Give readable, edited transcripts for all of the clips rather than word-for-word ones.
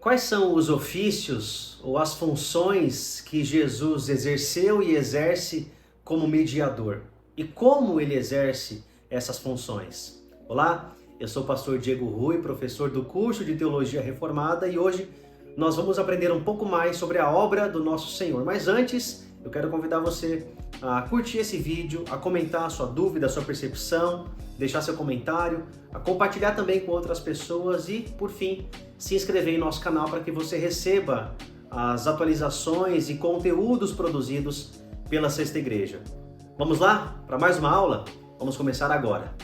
Quais são os ofícios ou as funções que Jesus exerceu e exerce como mediador? E como ele exerce essas funções? Olá, eu sou o pastor Diego Rui, professor do curso de Teologia Reformada, e hoje nós vamos aprender um pouco mais sobre a obra do nosso Senhor. Mas antes, eu quero convidar você a curtir esse vídeo, a comentar a sua dúvida, a sua percepção, deixar seu comentário, a compartilhar também com outras pessoas e, por fim, se inscrever em nosso canal para que você receba as atualizações e conteúdos produzidos pela Sexta Igreja. Vamos lá para mais uma aula? Vamos começar agora.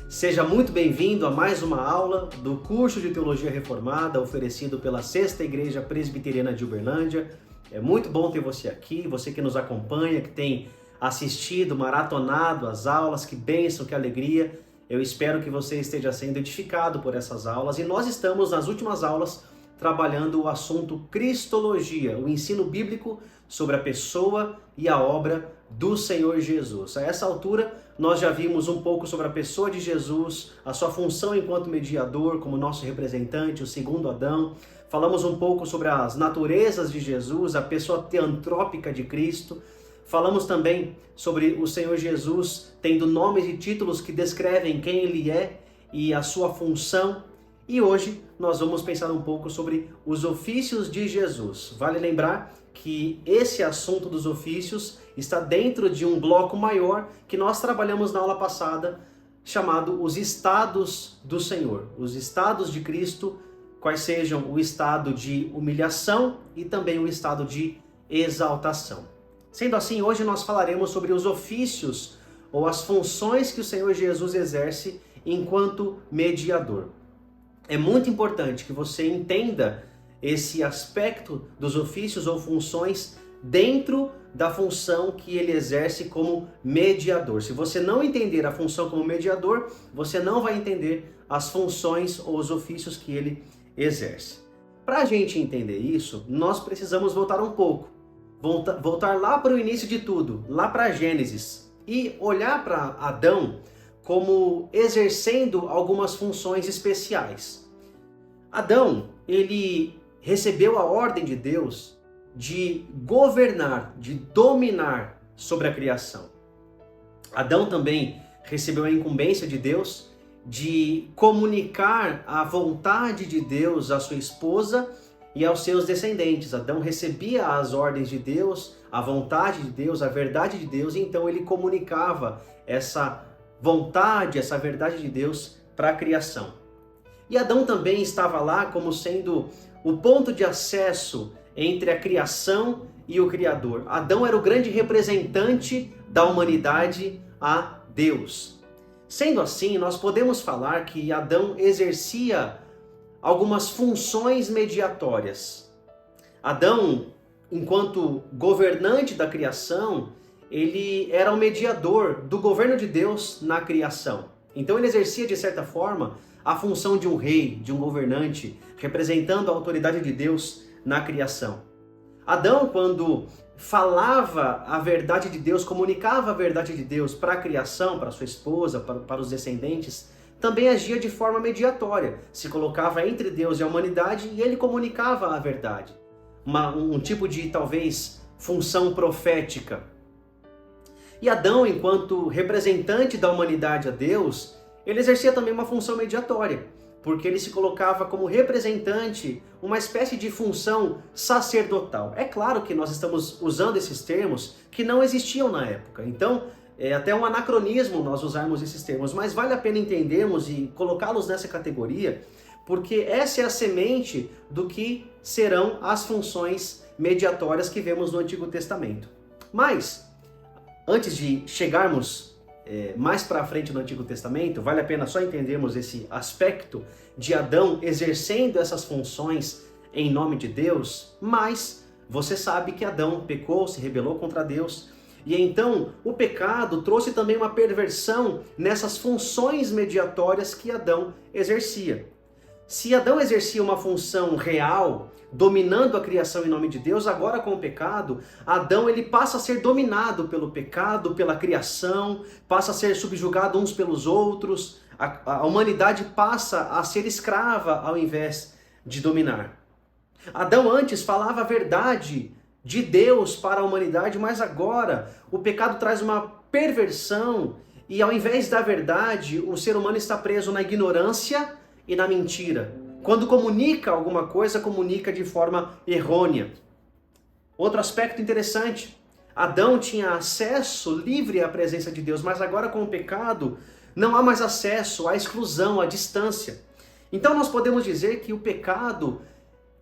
Seja muito bem-vindo a mais uma aula do curso de Teologia Reformada oferecido pela Sexta Igreja Presbiteriana de Uberlândia. É muito bom ter você aqui, você que nos acompanha, que tem assistido, maratonado as aulas, que bênção, que alegria. Eu espero que você esteja sendo edificado por essas aulas e nós estamos nas últimas aulas trabalhando o assunto Cristologia, o ensino bíblico sobre a pessoa e a obra do Senhor Jesus. A essa altura, nós já vimos um pouco sobre a pessoa de Jesus, a sua função enquanto mediador, como nosso representante, o segundo Adão. Falamos um pouco sobre as naturezas de Jesus, a pessoa teantrópica de Cristo. Falamos também sobre o Senhor Jesus tendo nomes e títulos que descrevem quem Ele é e a sua função. E hoje nós vamos pensar um pouco sobre os ofícios de Jesus. Vale lembrar que esse assunto dos ofícios está dentro de um bloco maior que nós trabalhamos na aula passada, chamado os estados do Senhor. Os estados de Cristo, quais sejam o estado de humilhação e também o estado de exaltação. Sendo assim, hoje nós falaremos sobre os ofícios ou as funções que o Senhor Jesus exerce enquanto mediador. É muito importante que você entenda esse aspecto dos ofícios ou funções dentro da função que ele exerce como mediador. Se você não entender a função como mediador, você não vai entender as funções ou os ofícios que ele exerce. Para a gente entender isso, nós precisamos voltar um pouco. Voltar lá para o início de tudo, lá para Gênesis, e olhar para Adão como exercendo algumas funções especiais. Adão, ele recebeu a ordem de Deus de governar, de dominar sobre a criação. Adão também recebeu a incumbência de Deus de comunicar a vontade de Deus à sua esposa e aos seus descendentes. Adão recebia as ordens de Deus, a vontade de Deus, a verdade de Deus, e então ele comunicava essa vontade, essa verdade de Deus para a criação. E Adão também estava lá como sendo o ponto de acesso entre a criação e o Criador. Adão era o grande representante da humanidade a Deus. Sendo assim, nós podemos falar que Adão exercia algumas funções mediatórias. Adão, enquanto governante da criação, ele era o mediador do governo de Deus na criação. Então ele exercia, de certa forma, a função de um rei, de um governante, representando a autoridade de Deus na criação. Adão, quando falava a verdade de Deus, comunicava a verdade de Deus para a criação, para sua esposa, para os descendentes, também agia de forma mediatória, se colocava entre Deus e a humanidade e ele comunicava a verdade. Um tipo de, talvez, função profética. E Adão, enquanto representante da humanidade a Deus, ele exercia também uma função mediatória, porque ele se colocava como representante, uma espécie de função sacerdotal. É claro que nós estamos usando esses termos que não existiam na época, então é até um anacronismo nós usarmos esses termos, mas vale a pena entendermos e colocá-los nessa categoria, porque essa é a semente do que serão as funções mediatórias que vemos no Antigo Testamento. Mas, antes de chegarmos mais para frente no Antigo Testamento, vale a pena só entendermos esse aspecto de Adão exercendo essas funções em nome de Deus, mas você sabe que Adão pecou, se rebelou contra Deus, e então o pecado trouxe também uma perversão nessas funções mediatórias que Adão exercia. Se Adão exercia uma função real, dominando a criação em nome de Deus, agora com o pecado, Adão ele passa a ser dominado pelo pecado, pela criação, passa a ser subjugado uns pelos outros, a humanidade passa a ser escrava ao invés de dominar. Adão antes falava a verdade de Deus para a humanidade, mas agora o pecado traz uma perversão e ao invés da verdade, o ser humano está preso na ignorância e na mentira. Quando comunica alguma coisa, comunica de forma errônea. Outro aspecto interessante, Adão tinha acesso livre à presença de Deus, mas agora com o pecado não há mais acesso, há exclusão, há distância. Então nós podemos dizer que o pecado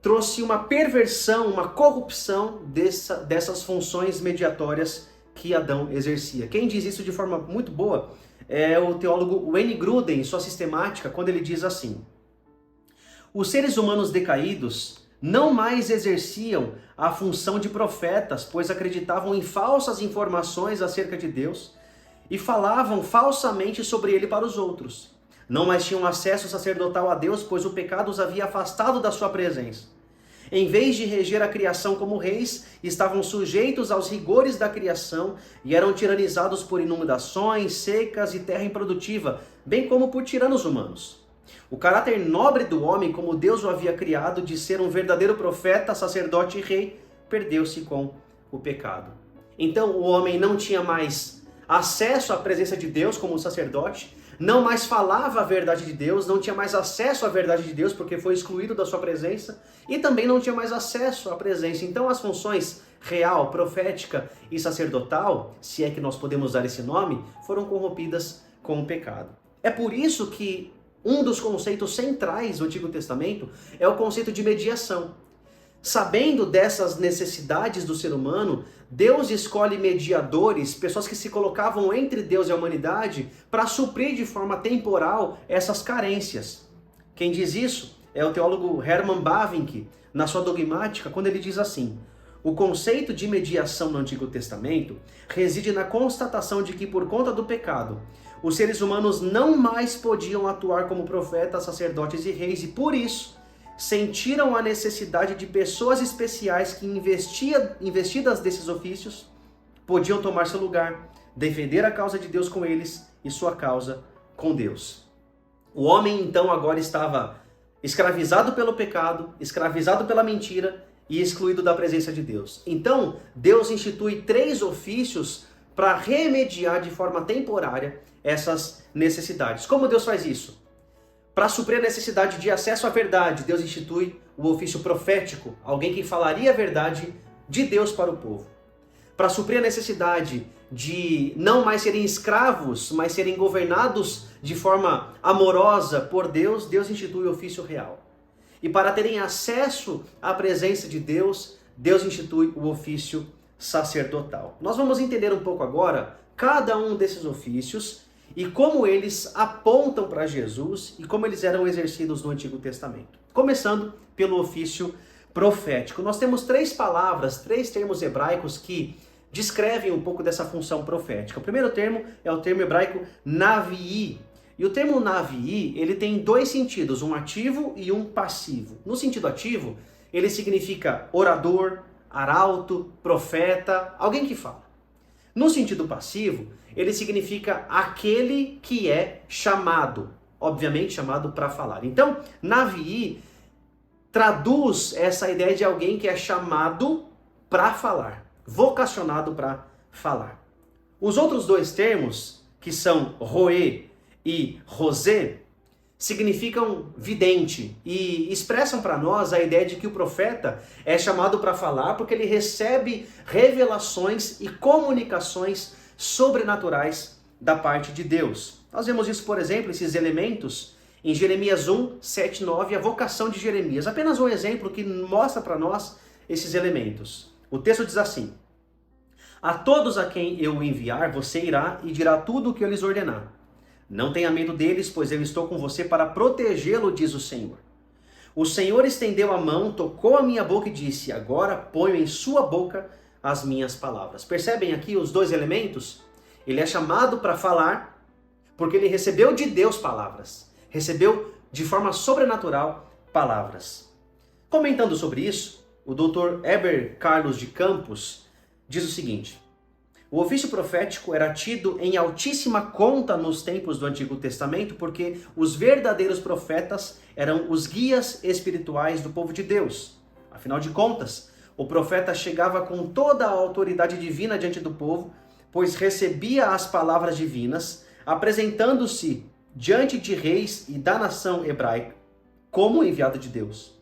trouxe uma perversão, uma corrupção dessas funções mediatórias que Adão exercia. Quem diz isso de forma muito boa é o teólogo Wayne Grudem, em sua sistemática, quando ele diz assim: os seres humanos decaídos não mais exerciam a função de profetas, pois acreditavam em falsas informações acerca de Deus e falavam falsamente sobre ele para os outros. Não mais tinham acesso sacerdotal a Deus, pois o pecado os havia afastado da sua presença. Em vez de reger a criação como reis, estavam sujeitos aos rigores da criação e eram tiranizados por inundações, secas e terra improdutiva, bem como por tiranos humanos. O caráter nobre do homem, como Deus o havia criado, de ser um verdadeiro profeta, sacerdote e rei, perdeu-se com o pecado. Então o homem não tinha mais acesso à presença de Deus como sacerdote, não mais falava a verdade de Deus, não tinha mais acesso à verdade de Deus porque foi excluído da sua presença e também não tinha mais acesso à presença. Então as funções real, profética e sacerdotal, se é que nós podemos dar esse nome, foram corrompidas com o pecado. É por isso que um dos conceitos centrais do Antigo Testamento é o conceito de mediação. Sabendo dessas necessidades do ser humano, Deus escolhe mediadores, pessoas que se colocavam entre Deus e a humanidade, para suprir de forma temporal essas carências. Quem diz isso é o teólogo Herman Bavinck, na sua dogmática, quando ele diz assim: o conceito de mediação no Antigo Testamento reside na constatação de que, por conta do pecado, os seres humanos não mais podiam atuar como profetas, sacerdotes e reis, e por isso sentiram a necessidade de pessoas especiais que, investidas desses ofícios, podiam tomar seu lugar, defender a causa de Deus com eles e sua causa com Deus. O homem, então, agora estava escravizado pelo pecado, escravizado pela mentira e excluído da presença de Deus. Então, Deus institui 3 ofícios para remediar de forma temporária essas necessidades. Como Deus faz isso? Para suprir a necessidade de acesso à verdade, Deus institui o ofício profético, alguém que falaria a verdade de Deus para o povo. Para suprir a necessidade de não mais serem escravos, mas serem governados de forma amorosa por Deus, Deus institui o ofício real. E para terem acesso à presença de Deus, Deus institui o ofício sacerdotal. Nós vamos entender um pouco agora cada um desses ofícios e como eles apontam para Jesus e como eles eram exercidos no Antigo Testamento. Começando pelo ofício profético. Nós temos 3 palavras, 3 termos hebraicos que descrevem um pouco dessa função profética. O primeiro termo é o termo hebraico navi. E o termo navi, ele tem 2 sentidos, um ativo e um passivo. No sentido ativo, ele significa orador, arauto, profeta, alguém que fala. No sentido passivo, ele significa aquele que é chamado, obviamente chamado para falar. Então, navi traduz essa ideia de alguém que é chamado para falar, vocacionado para falar. Os outros 2 termos, que são roê e rosé, significam vidente e expressam para nós a ideia de que o profeta é chamado para falar porque ele recebe revelações e comunicações sobrenaturais da parte de Deus. Nós vemos isso, por exemplo, esses elementos em Jeremias 1, 7, 9, a vocação de Jeremias. Apenas um exemplo que mostra para nós esses elementos. O texto diz assim: a todos a quem eu enviar, você irá e dirá tudo o que eu lhes ordenar. Não tenha medo deles, pois eu estou com você para protegê-lo, diz o Senhor. O Senhor estendeu a mão, tocou a minha boca e disse: agora ponho em sua boca as minhas palavras. Percebem aqui os 2 elementos? Ele é chamado para falar, porque ele recebeu de Deus palavras. Recebeu de forma sobrenatural palavras. Comentando sobre isso, o Dr. Heber Carlos de Campos diz o seguinte: o ofício profético era tido em altíssima conta nos tempos do Antigo Testamento porque os verdadeiros profetas eram os guias espirituais do povo de Deus. Afinal de contas, o profeta chegava com toda a autoridade divina diante do povo, pois recebia as palavras divinas, apresentando-se diante de reis e da nação hebraica como enviado de Deus.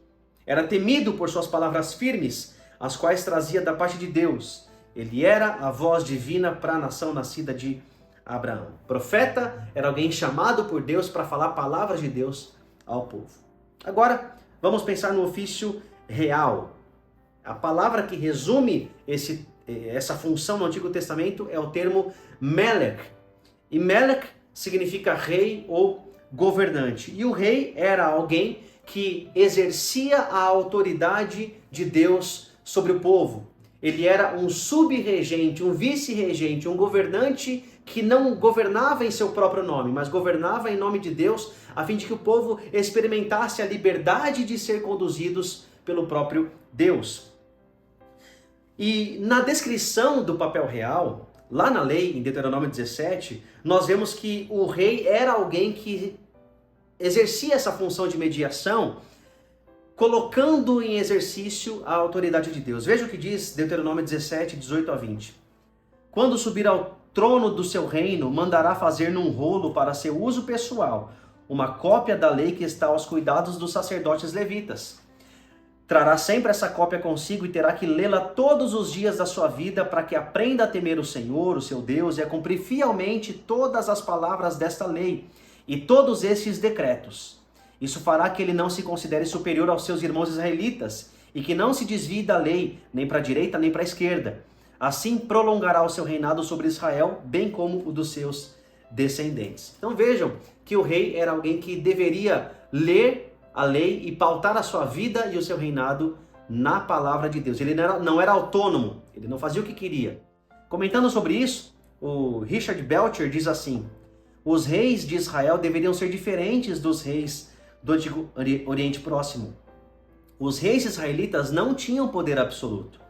Era temido por suas palavras firmes, as quais trazia da parte de Deus. Ele era a voz divina para a nação nascida de Abraão. Profeta era alguém chamado por Deus para falar palavras de Deus ao povo. Agora, vamos pensar no ofício real. A palavra que resume essa função no Antigo Testamento é o termo Melech. E Melech significa rei ou governante. E o rei era alguém que exercia a autoridade de Deus sobre o povo. Ele era um subregente, um vice-regente, um governante que não governava em seu próprio nome, mas governava em nome de Deus, a fim de que o povo experimentasse a liberdade de ser conduzidos pelo próprio Deus. E na descrição do papel real, lá na lei, em Deuteronômio 17, nós vemos que o rei era alguém que exercia essa função de mediação, colocando em exercício a autoridade de Deus. Veja o que diz Deuteronômio 17, 18 a 20. Quando subir ao trono do seu reino, mandará fazer num rolo para seu uso pessoal uma cópia da lei que está aos cuidados dos sacerdotes levitas. Trará sempre essa cópia consigo e terá que lê-la todos os dias da sua vida para que aprenda a temer o Senhor, o seu Deus, e a cumprir fielmente todas as palavras desta lei e todos estes decretos. Isso fará que ele não se considere superior aos seus irmãos israelitas e que não se desvie da lei, nem para a direita nem para a esquerda. Assim prolongará o seu reinado sobre Israel, bem como o dos seus descendentes. Então vejam que o rei era alguém que deveria ler a lei e pautar a sua vida e o seu reinado na palavra de Deus. Ele não era autônomo, ele não fazia o que queria. Comentando sobre isso, o Richard Belcher diz assim: os reis de Israel deveriam ser diferentes dos reis do Antigo Oriente Próximo. Os reis israelitas não tinham poder absoluto.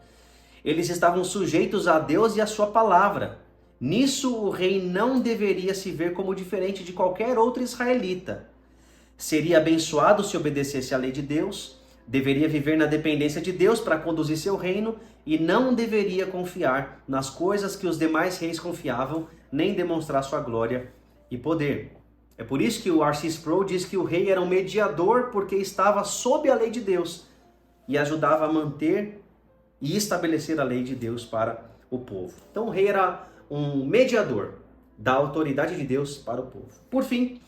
Eles estavam sujeitos a Deus e a sua palavra. Nisso, o rei não deveria se ver como diferente de qualquer outro israelita. Seria abençoado se obedecesse à lei de Deus, deveria viver na dependência de Deus para conduzir seu reino e não deveria confiar nas coisas que os demais reis confiavam, nem demonstrar sua glória e poder. É por isso que o R.C. Sproul diz que o rei era um mediador porque estava sob a lei de Deus e ajudava a manter e estabelecer a lei de Deus para o povo. Então o rei era um mediador da autoridade de Deus para o povo. Por fim,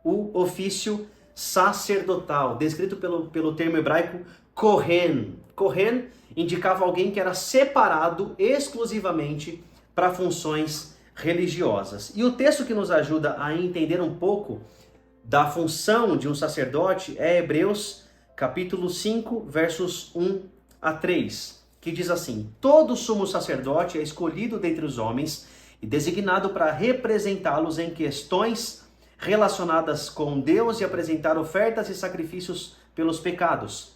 o ofício sacerdotal, descrito pelo termo hebraico Kohen. Kohen indicava alguém que era separado exclusivamente para funções religiosas. E o texto que nos ajuda a entender um pouco da função de um sacerdote é Hebreus capítulo 5, versos 1 a 3, que diz assim: todo sumo sacerdote é escolhido dentre os homens e designado para representá-los em questões relacionadas com Deus e apresentar ofertas e sacrifícios pelos pecados.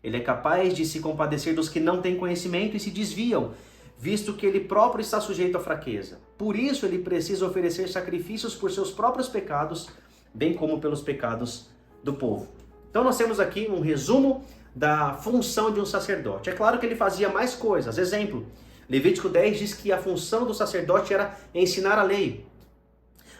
Ele é capaz de se compadecer dos que não têm conhecimento e se desviam, visto que ele próprio está sujeito à fraqueza. Por isso ele precisa oferecer sacrifícios por seus próprios pecados, bem como pelos pecados do povo. Então nós temos aqui um resumo da função de um sacerdote. É claro que ele fazia mais coisas. Exemplo, Levítico 10 diz que a função do sacerdote era ensinar a lei.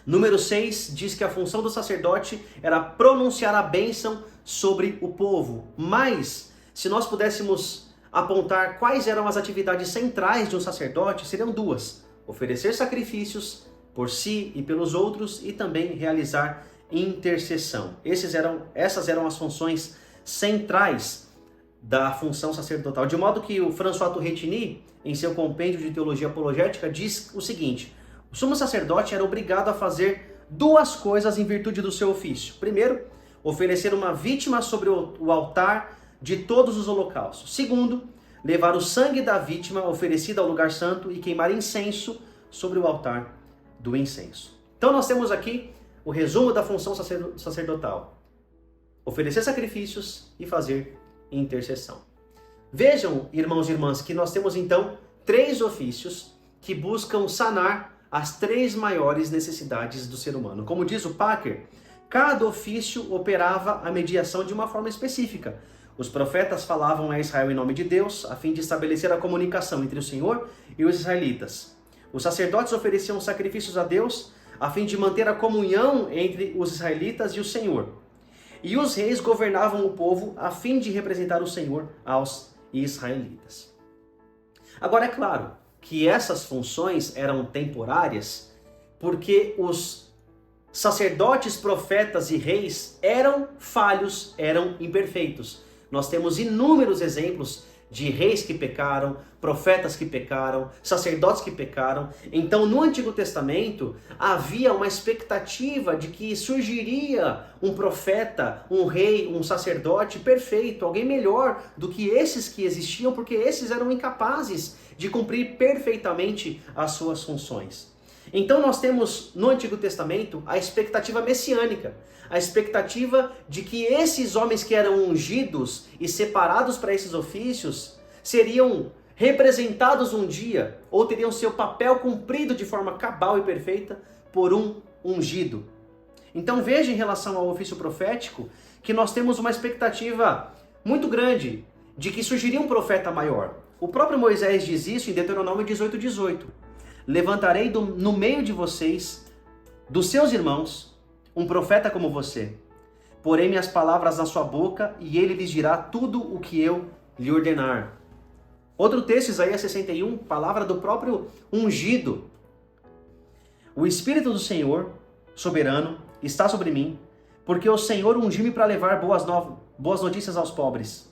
Número 6 diz que a função do sacerdote era pronunciar a bênção sobre o povo. Mas, se nós pudéssemos apontar quais eram as atividades centrais de um sacerdote, seriam duas: oferecer sacrifícios por si e pelos outros e também realizar intercessão. Essas eram as funções centrais da função sacerdotal. De modo que o François Turretini, em seu compêndio de teologia apologética, diz o seguinte: o sumo sacerdote era obrigado a fazer duas coisas em virtude do seu ofício. Primeiro, oferecer uma vítima sobre o altar de todos os holocaustos. Segundo, levar o sangue da vítima oferecida ao lugar santo e queimar incenso sobre o altar do incenso. Então nós temos aqui o resumo da função sacerdotal. oferecer sacrifícios e fazer intercessão. Vejam, irmãos e irmãs, que nós temos então 3 ofícios que buscam sanar as 3 maiores necessidades do ser humano. Como diz o Packer, cada ofício operava a mediação de uma forma específica. Os profetas falavam a Israel em nome de Deus, a fim de estabelecer a comunicação entre o Senhor e os israelitas. Os sacerdotes ofereciam sacrifícios a Deus, a fim de manter a comunhão entre os israelitas e o Senhor. E os reis governavam o povo, a fim de representar o Senhor aos israelitas. Agora, é claro que essas funções eram temporárias, porque os sacerdotes, profetas e reis eram falhos, eram imperfeitos. Nós temos inúmeros exemplos de reis que pecaram, profetas que pecaram, sacerdotes que pecaram. Então, no Antigo Testamento, havia uma expectativa de que surgiria um profeta, um rei, um sacerdote perfeito, alguém melhor do que esses que existiam, porque esses eram incapazes de cumprir perfeitamente as suas funções. Então nós temos no Antigo Testamento a expectativa messiânica, a expectativa de que esses homens que eram ungidos e separados para esses ofícios seriam representados um dia, ou teriam seu papel cumprido de forma cabal e perfeita por um ungido. Então veja em relação ao ofício profético que nós temos uma expectativa muito grande de que surgiria um profeta maior. O próprio Moisés diz isso em Deuteronômio 18:18. Levantarei no meio de vocês, dos seus irmãos, um profeta como você. Porei minhas palavras na sua boca e ele lhes dirá tudo o que eu lhe ordenar. Outro texto, Isaías 61, palavra do próprio ungido. O Espírito do Senhor, soberano, está sobre mim, porque o Senhor ungiu-me para levar boas notícias aos pobres.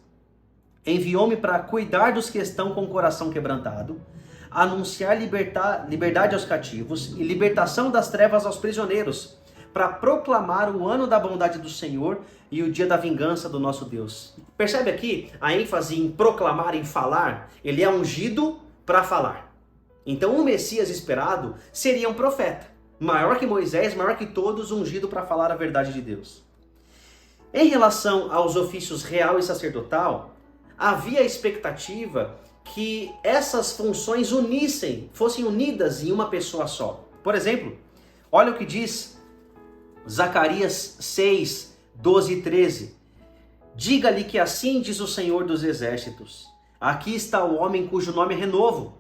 Enviou-me para cuidar dos que estão com o coração quebrantado, anunciar liberdade aos cativos e libertação das trevas aos prisioneiros, para proclamar o ano da bondade do Senhor e o dia da vingança do nosso Deus. Percebe aqui a ênfase em proclamar, em falar? Ele é ungido para falar. Então o Messias esperado seria um profeta, maior que Moisés, maior que todos, ungido para falar a verdade de Deus. Em relação aos ofícios real e sacerdotal, havia a expectativa que essas funções fossem unidas em uma pessoa só. Por exemplo, olha o que diz Zacarias 6, 12 e 13. Diga-lhe que assim diz o Senhor dos Exércitos: aqui está o homem cujo nome é Renovo,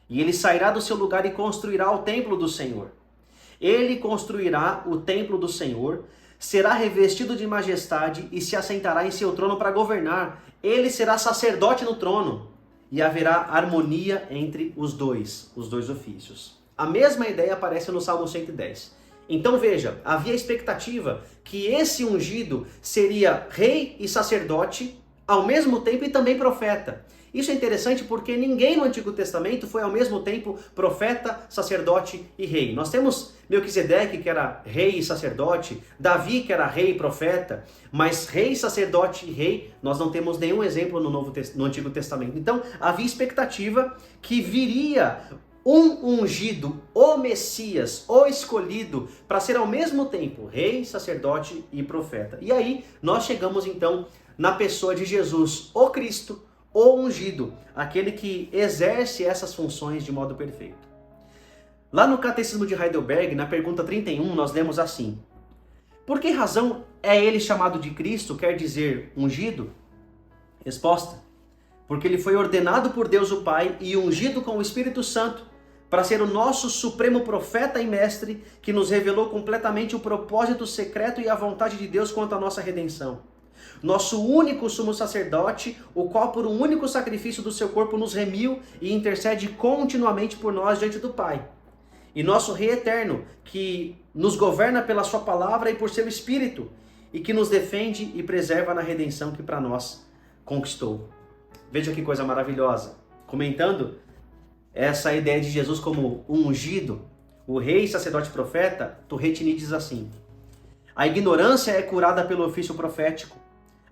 e ele sairá do seu lugar e construirá o templo do Senhor. Ele construirá o templo do Senhor, será revestido de majestade e se assentará em seu trono para governar. Ele será sacerdote no trono. E haverá harmonia entre os dois ofícios. A mesma ideia aparece no Salmo 110. Então veja, havia a expectativa que esse ungido seria rei e sacerdote ao mesmo tempo e também profeta. Isso é interessante porque ninguém no Antigo Testamento foi ao mesmo tempo profeta, sacerdote e rei. Nós temos Melquisedeque, que era rei e sacerdote, Davi, que era rei e profeta, mas rei, sacerdote e rei, nós não temos nenhum exemplo no Antigo Testamento. Então havia expectativa que viria um ungido, o Messias, o escolhido, para ser ao mesmo tempo rei, sacerdote e profeta. E aí nós chegamos então na pessoa de Jesus, o Cristo, o ungido, aquele que exerce essas funções de modo perfeito. Lá no Catecismo de Heidelberg, na pergunta 31, nós lemos assim: por que razão é ele chamado de Cristo, quer dizer ungido? Resposta: porque ele foi ordenado por Deus o Pai e ungido com o Espírito Santo para ser o nosso supremo profeta e mestre, que nos revelou completamente o propósito secreto e a vontade de Deus quanto à nossa redenção. Nosso único sumo sacerdote, o qual por um único sacrifício do seu corpo nos remiu e intercede continuamente por nós diante do Pai. E nosso Rei eterno, que nos governa pela sua palavra e por seu Espírito, e que nos defende e preserva na redenção que para nós conquistou. Veja que coisa maravilhosa. Comentando essa ideia de Jesus como um ungido, o rei, sacerdote e profeta, Turretini diz assim: a ignorância é curada pelo ofício profético,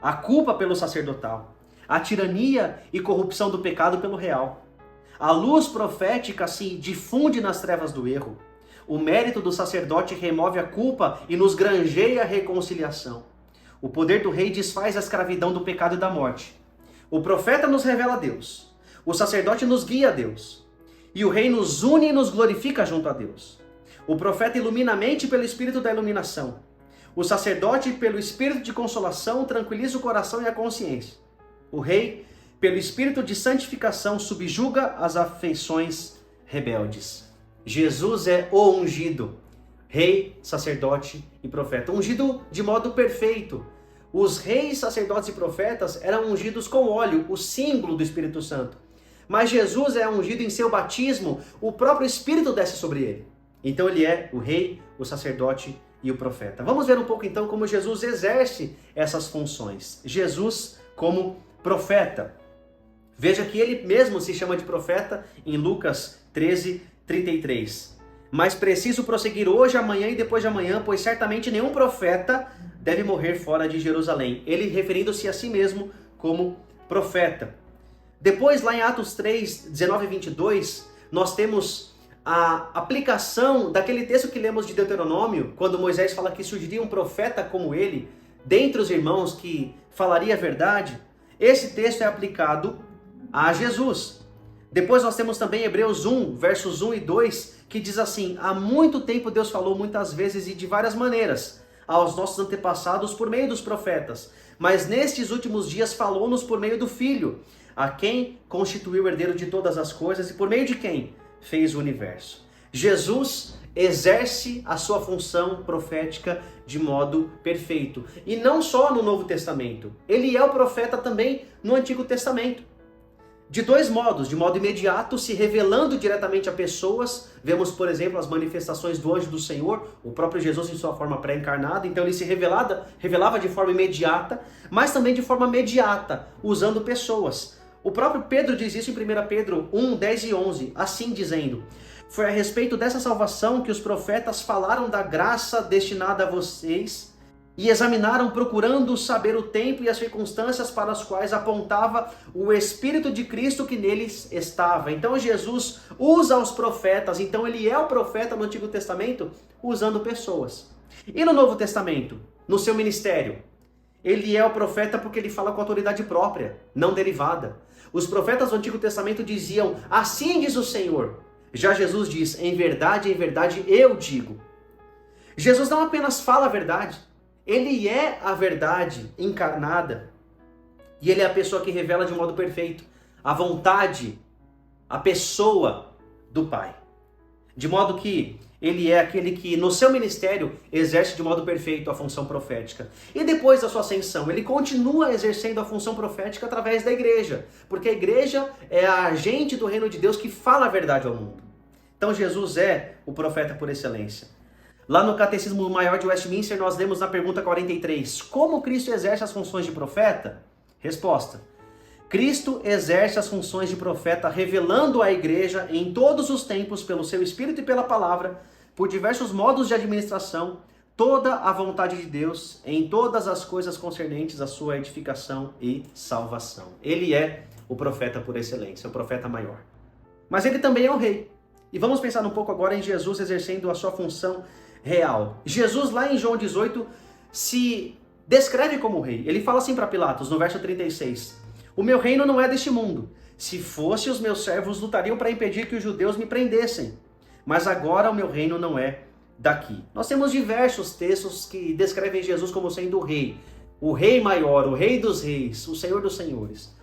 a culpa pelo sacerdotal, a tirania e corrupção do pecado pelo real. A luz profética se difunde nas trevas do erro. O mérito do sacerdote remove a culpa e nos granjeia a reconciliação. O poder do rei desfaz a escravidão do pecado e da morte. O profeta nos revela a Deus. O sacerdote nos guia a Deus. E o rei nos une e nos glorifica junto a Deus. O profeta ilumina a mente pelo espírito da iluminação. O sacerdote, pelo espírito de consolação, tranquiliza o coração e a consciência. O rei, pelo espírito de santificação, subjuga as afeições rebeldes. Jesus é o ungido, rei, sacerdote e profeta. Ungido de modo perfeito. Os reis, sacerdotes e profetas eram ungidos com óleo, o símbolo do Espírito Santo. Mas Jesus é ungido em seu batismo, o próprio Espírito desce sobre ele. Então ele é o rei, o sacerdote e o profeta. Vamos ver um pouco então como Jesus exerce essas funções. Jesus como profeta. Veja que ele mesmo se chama de profeta em Lucas 13:33. Mas preciso prosseguir hoje, amanhã e depois de amanhã, pois certamente nenhum profeta deve morrer fora de Jerusalém. Ele referindo-se a si mesmo como profeta. Depois, lá em Atos 3:19-22, nós temos a aplicação daquele texto que lemos de Deuteronômio, quando Moisés fala que surgiria um profeta como ele, dentre os irmãos que falaria a verdade. Esse texto é aplicado a Jesus. Depois nós temos também Hebreus 1, versos 1 e 2, que diz assim: há muito tempo Deus falou muitas vezes e de várias maneiras aos nossos antepassados por meio dos profetas, mas nestes últimos dias falou-nos por meio do Filho, a quem constituiu o herdeiro de todas as coisas e por meio de quem fez o universo. Jesus exerce a sua função profética de modo perfeito. E não só no Novo Testamento. Ele é o profeta também no Antigo Testamento. De dois modos, de modo imediato, se revelando diretamente a pessoas. Vemos, por exemplo, as manifestações do anjo do Senhor, o próprio Jesus em sua forma pré-encarnada. Então ele se revelava de forma imediata, mas também de forma mediata, usando pessoas. O próprio Pedro diz isso em 1 Pedro 1, 10 e 11, assim dizendo: foi a respeito dessa salvação que os profetas falaram da graça destinada a vocês e examinaram procurando saber o tempo e as circunstâncias para as quais apontava o Espírito de Cristo que neles estava. Então Jesus usa os profetas, então ele é o profeta no Antigo Testamento usando pessoas. E no Novo Testamento, no seu ministério, ele é o profeta porque ele fala com autoridade própria, não derivada. Os profetas do Antigo Testamento diziam: assim diz o Senhor. Já Jesus diz: em verdade, eu digo. Jesus não apenas fala a verdade, ele é a verdade encarnada. E ele é a pessoa que revela de modo perfeito a vontade, a pessoa do Pai. De modo que ele é aquele que no seu ministério exerce de modo perfeito a função profética. E depois da sua ascensão, ele continua exercendo a função profética através da igreja. Porque a igreja é a agente do reino de Deus que fala a verdade ao mundo. Então Jesus é o profeta por excelência. Lá no Catecismo Maior de Westminster, nós lemos na pergunta 43, como Cristo exerce as funções de profeta? Resposta: Cristo exerce as funções de profeta revelando à igreja em todos os tempos, pelo seu Espírito e pela palavra, por diversos modos de administração, toda a vontade de Deus em todas as coisas concernentes à sua edificação e salvação. Ele é o profeta por excelência, o profeta maior. Mas ele também é o rei. E vamos pensar um pouco agora em Jesus exercendo a sua função real. Jesus, lá em João 18, se descreve como rei. Ele fala assim para Pilatos, no verso 36, o meu reino não é deste mundo. Se fosse, os meus servos lutariam para impedir que os judeus me prendessem. Mas agora o meu reino não é daqui. Nós temos diversos textos que descrevem Jesus como sendo o rei maior, o rei dos reis, o senhor dos senhores.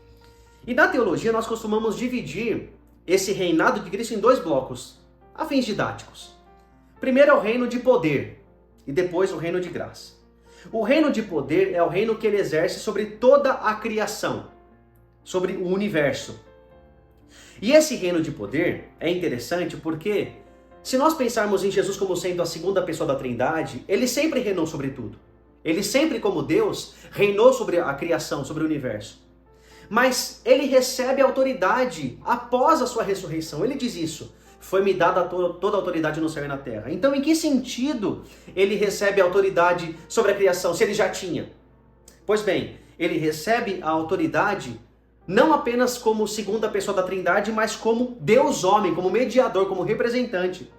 E na teologia nós costumamos dividir esse reinado de Cristo em dois blocos, a fins didáticos. Primeiro é o reino de poder e depois o reino de graça. O reino de poder é o reino que ele exerce sobre toda a criação, sobre o universo. E esse reino de poder é interessante porque, se nós pensarmos em Jesus como sendo a segunda pessoa da Trindade, ele sempre reinou sobre tudo. Ele sempre, como Deus, reinou sobre a criação, sobre o universo. Mas ele recebe autoridade após a sua ressurreição. Ele diz isso: foi-me dada toda a autoridade no céu e na terra. Então, em que sentido ele recebe a autoridade sobre a criação, se ele já tinha? Pois bem, ele recebe a autoridade não apenas como segunda pessoa da Trindade, mas como Deus homem, como mediador, como representante.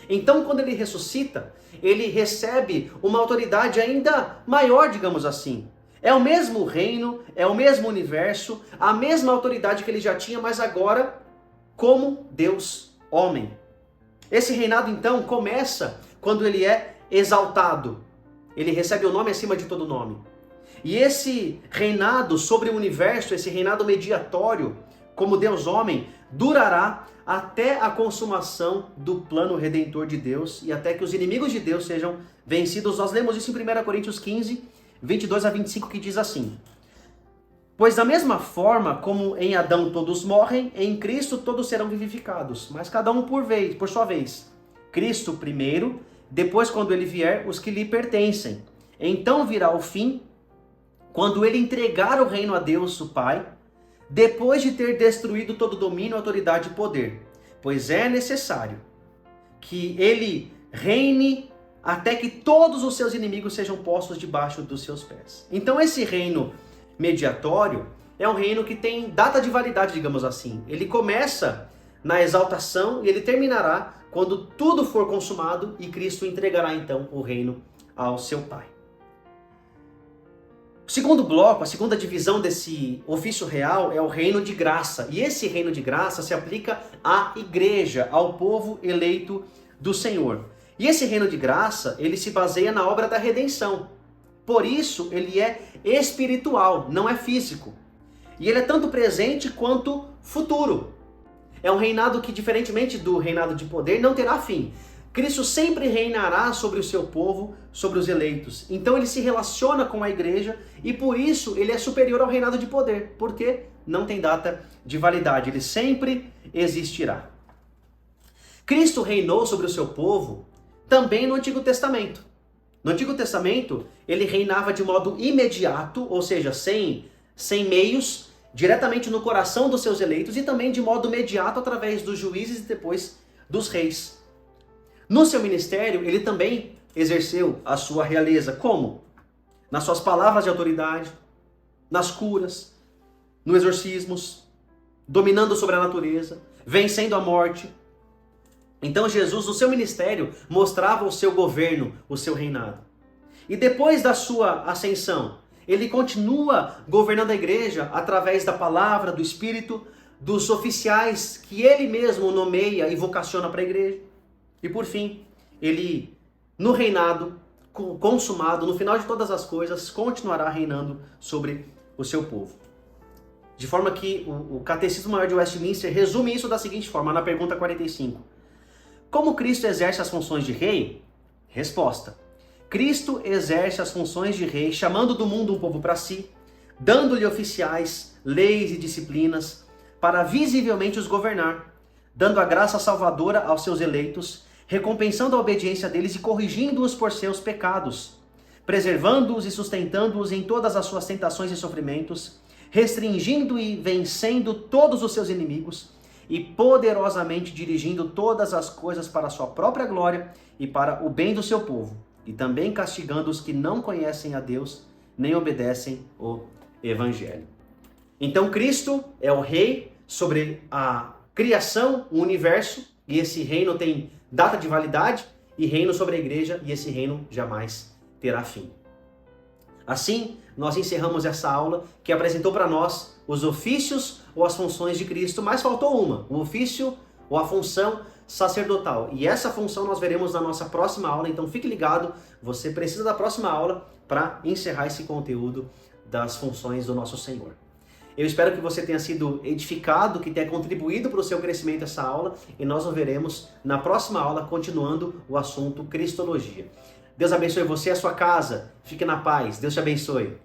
Então, quando ele ressuscita, ele recebe uma autoridade ainda maior, digamos assim. É o mesmo reino, é o mesmo universo, a mesma autoridade que ele já tinha, mas agora como Deus homem. Esse reinado, então, começa quando ele é exaltado. Ele recebe o nome acima de todo nome. E esse reinado sobre o universo, esse reinado mediatório, como Deus homem, durará até a consumação do plano redentor de Deus e até que os inimigos de Deus sejam vencidos. Nós lemos isso em 1 Coríntios 15, 22 a 25, que diz assim: pois da mesma forma como em Adão todos morrem, em Cristo todos serão vivificados, mas cada um por sua vez. Cristo primeiro, depois quando ele vier, os que lhe pertencem. Então virá o fim, quando ele entregar o reino a Deus, o Pai, depois de ter destruído todo domínio, autoridade e poder. Pois é necessário que ele reine até que todos os seus inimigos sejam postos debaixo dos seus pés. Então esse reino mediatório é um reino que tem data de validade, digamos assim. Ele começa na exaltação e ele terminará quando tudo for consumado e Cristo entregará então o reino ao seu Pai. O segundo bloco, a segunda divisão desse ofício real é o reino de graça. E esse reino de graça se aplica à igreja, ao povo eleito do Senhor. E esse reino de graça, ele se baseia na obra da redenção. Por isso, ele é espiritual, não é físico. E ele é tanto presente quanto futuro. É um reinado que, diferentemente do reinado de poder, não terá fim. Cristo sempre reinará sobre o seu povo, sobre os eleitos. Então ele se relaciona com a igreja e por isso ele é superior ao reinado de poder, porque não tem data de validade, ele sempre existirá. Cristo reinou sobre o seu povo também no Antigo Testamento. No Antigo Testamento, ele reinava de modo imediato, ou seja, sem meios, diretamente no coração dos seus eleitos e também de modo imediato através dos juízes e depois dos reis. No seu ministério, ele também exerceu a sua realeza. Como? Nas suas palavras de autoridade, nas curas, nos exorcismos, dominando sobre a natureza, vencendo a morte. Então Jesus, no seu ministério, mostrava o seu governo, o seu reinado. E depois da sua ascensão, ele continua governando a igreja através da palavra, do Espírito, dos oficiais que ele mesmo nomeia e vocaciona para a igreja. E por fim, ele, no reinado consumado, no final de todas as coisas, continuará reinando sobre o seu povo. De forma que o Catecismo Maior de Westminster resume isso da seguinte forma, na pergunta 45. Como Cristo exerce as funções de rei? Resposta. Cristo exerce as funções de rei, chamando do mundo um povo para si, dando-lhe oficiais, leis e disciplinas, para visivelmente os governar, dando a graça salvadora aos seus eleitos, recompensando a obediência deles e corrigindo-os por seus pecados, preservando-os e sustentando-os em todas as suas tentações e sofrimentos, restringindo e vencendo todos os seus inimigos e poderosamente dirigindo todas as coisas para a sua própria glória e para o bem do seu povo, e também castigando os que não conhecem a Deus nem obedecem o Evangelho. Então Cristo é o rei sobre a criação, o universo, e esse reino tem data de validade, e reino sobre a igreja, e esse reino jamais terá fim. Assim, nós encerramos essa aula que apresentou para nós os ofícios ou as funções de Cristo, mas faltou uma, o ofício ou a função sacerdotal. E essa função nós veremos na nossa próxima aula, então fique ligado, você precisa da próxima aula para encerrar esse conteúdo das funções do nosso Senhor. Eu espero que você tenha sido edificado, que tenha contribuído para o seu crescimento essa aula, e nós nos veremos na próxima aula, continuando o assunto Cristologia. Deus abençoe você e a sua casa. Fique na paz. Deus te abençoe.